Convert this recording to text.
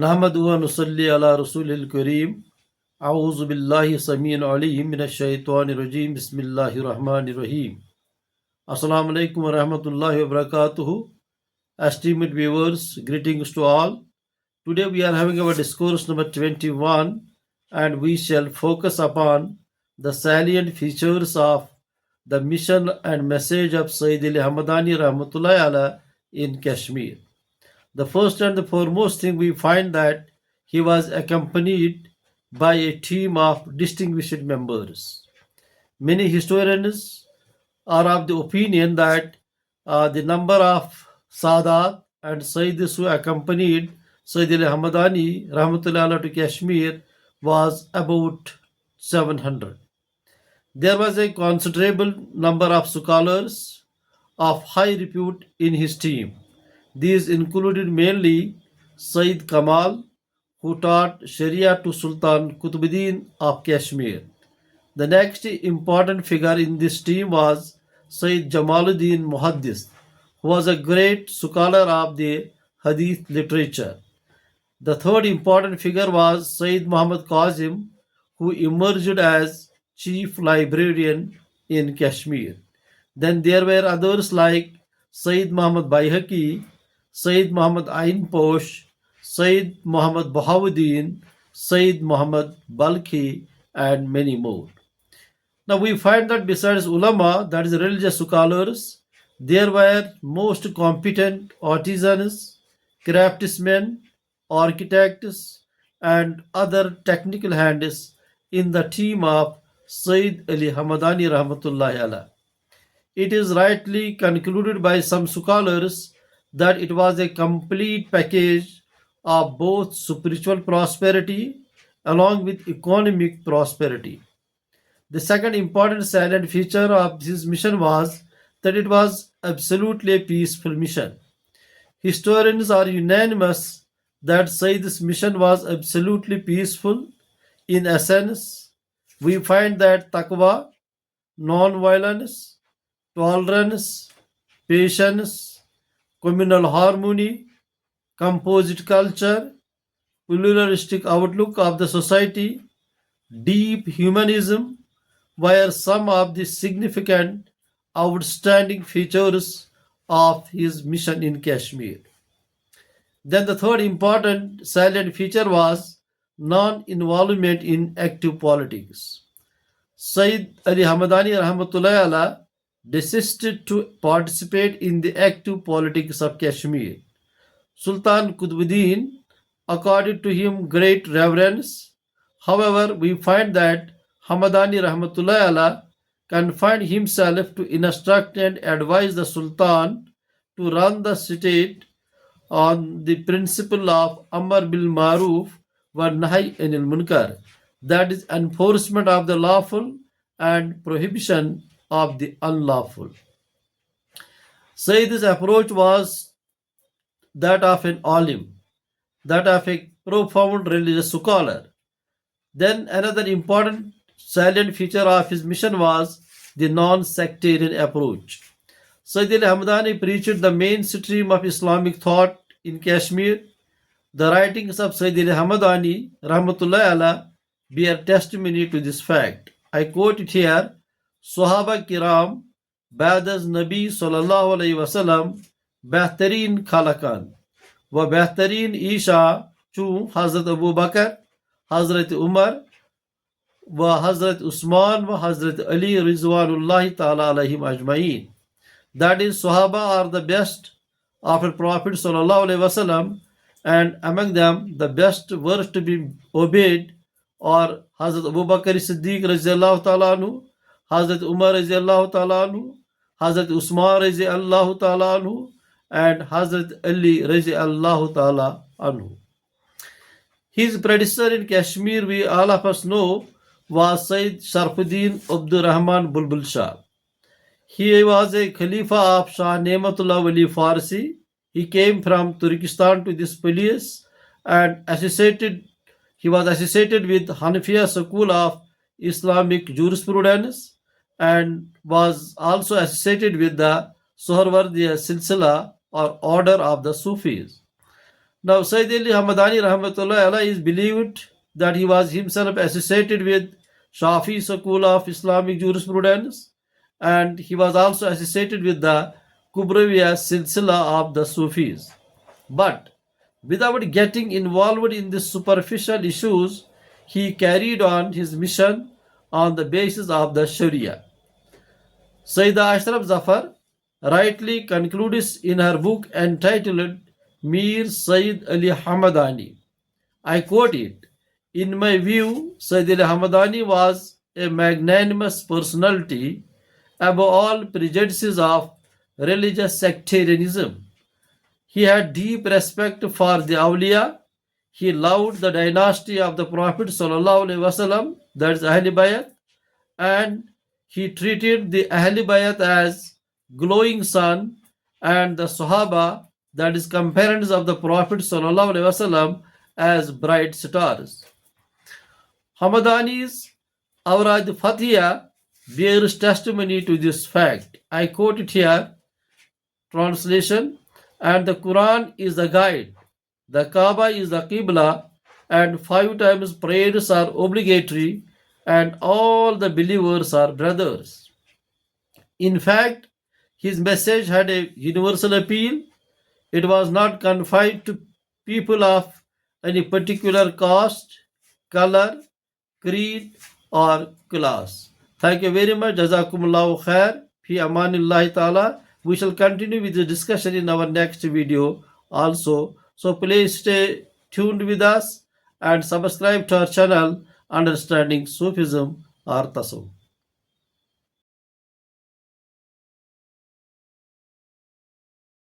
नहमदुहु व नुसल्ली अला रसूलिल करीम अऊज़ु बिल्लाहि समीउल अलीम मिनश शैतानिर रजीम बिस्मिल्लाहिर रहमानिर रहीम Assalamu alaikum wa rahmatullahi wa barakatuhu. Esteemed viewers, greetings to all. Today we are having our discourse number 21 and we shall focus upon the salient features of the mission and message of Sayyid Hamadani rahmatullahi ala in Kashmir. The first and the foremost thing we find that he was accompanied by a team of distinguished members. Many historians are of the opinion that the number of Sadat and Sayyids who accompanied Sayyid Hamadani Rahmatullah to Kashmir was about 700. There was a considerable number of scholars of high repute in his team. These included mainly Sayyid Kamal, who taught Sharia to Sultan Qutbuddin of Kashmir. The next important figure in this team was Sayyid Jamaluddin Muhaddis, who was a great scholar of the Hadith literature. The third important figure was Sayyid Muhammad Qasim, who emerged as chief librarian in Kashmir. Then there were others like Sayyid Muhammad Baihaqi, Sayyid Muhammad Ain Posh, Sayyid Muhammad Bahauddin, Sayyid Muhammad Balkhi, and many more. Now we find that besides ulama, that is religious scholars, there were most competent artisans, craftsmen, architects, and other technical hands in the team of Sayyid Ali Hamadani Rahmatullahi Ala. It is rightly concluded by some scholars that it was a complete package of both spiritual prosperity along with economic prosperity. The second important salient feature of this mission was that it was absolutely a peaceful mission. Historians are unanimous that Sayyid's mission was absolutely peaceful. In essence, we find that taqwa, non-violence, tolerance, patience, communal harmony, composite culture, pluralistic outlook of the society, deep humanism were some of the significant, outstanding features of his mission in Kashmir. Then the third important salient feature was non-involvement in active politics. Sayyid Ali Hamadani Rahmatullahi Allah desisted to participate in the active politics of Kashmir. Sultan Qutbuddin accorded to him great reverence. However, we find that Hamadani Rahmatullahi Allah confined himself to instruct and advise the Sultan to run the state on the principle of Amr bil Maruf wa Nahy anil Munkar, that is, enforcement of the lawful and prohibition of the unlawful. Sayyid's approach was that of an alim, that of a profound religious scholar. Then another important salient feature of his mission was the non-sectarian approach. Sayyid al-Hamadani preached the mainstream of Islamic thought in Kashmir. The writings of Sayyid al-Hamadani Rahmatullahi Allah bear testimony to this fact. I quote it here: Sahaba kiram ba'daz Nabi sallallahu alayhi wasallam behtareen khalakan wa behtareen isha chu Hazrat Abu Bakr, Hazrat Umar, wa Hazrat Usman wa Hazrat Ali Rizwanullahi ta'ala alayhim ajma'een. That is, Sahaba are the best after Prophet sallallahu alayhi wasallam, and among them the best words to be obeyed are Hazrat Abu Bakr Siddiq Raziyallahu ta'ala anhu, Hazrat Umar Raziyallahu ta'ala anhu, Hazrat Usman Raziyallahu ta'ala anhu, and Hazrat Ali Raziyallahu ta'ala anhu. His predecessor in Kashmir, we all of us know, was Sayyid Sharfuddin Abdur Rahman Bulbul Shah. He was a Khalifa of Shah Nematullah Wali Farsi. He came from Turkestan to this place and he was associated with Hanafiya school of Islamic jurisprudence and was also associated with the Sohrawardiya Silsila or order of the Sufis. Now, Sayyid Ali Hamadani Rahmatullah Allah is believed that he was himself associated with Shafi school of Islamic jurisprudence, and he was also associated with the Kubrawiya Silsila of the Sufis. But without getting involved in the superficial issues, he carried on his mission on the basis of the Sharia. Sayyida Ashraf Zafar rightly concludes in her book entitled Mir Sayyid Ali Hamadani. I quote it. In my view, Sayyid Ali Hamadani was a magnanimous personality above all prejudices of religious sectarianism. He had deep respect for the awliya. He loved the dynasty of the Prophet ﷺ, that is Ahl Bayat, and he treated the Ahl Bayat as glowing sun and the Sahaba, that is companions of the Prophet ﷺ, as bright stars. Hamadani's Awrad Fatiha bears testimony to this fact. I quote it here. Translation: and the Quran is the guide, the Kaaba is the Qibla, and 5 times prayers are obligatory, and all the believers are brothers. In fact, his message had a universal appeal. It was not confined to people of any particular caste, color, creed, or class. Thank you very much. Jazakumullahu khair. Fi amanillahi ta'ala. We shall continue with the discussion in our next video also. So please stay tuned with us and subscribe to our channel Understanding Sufism or Tasawwuf.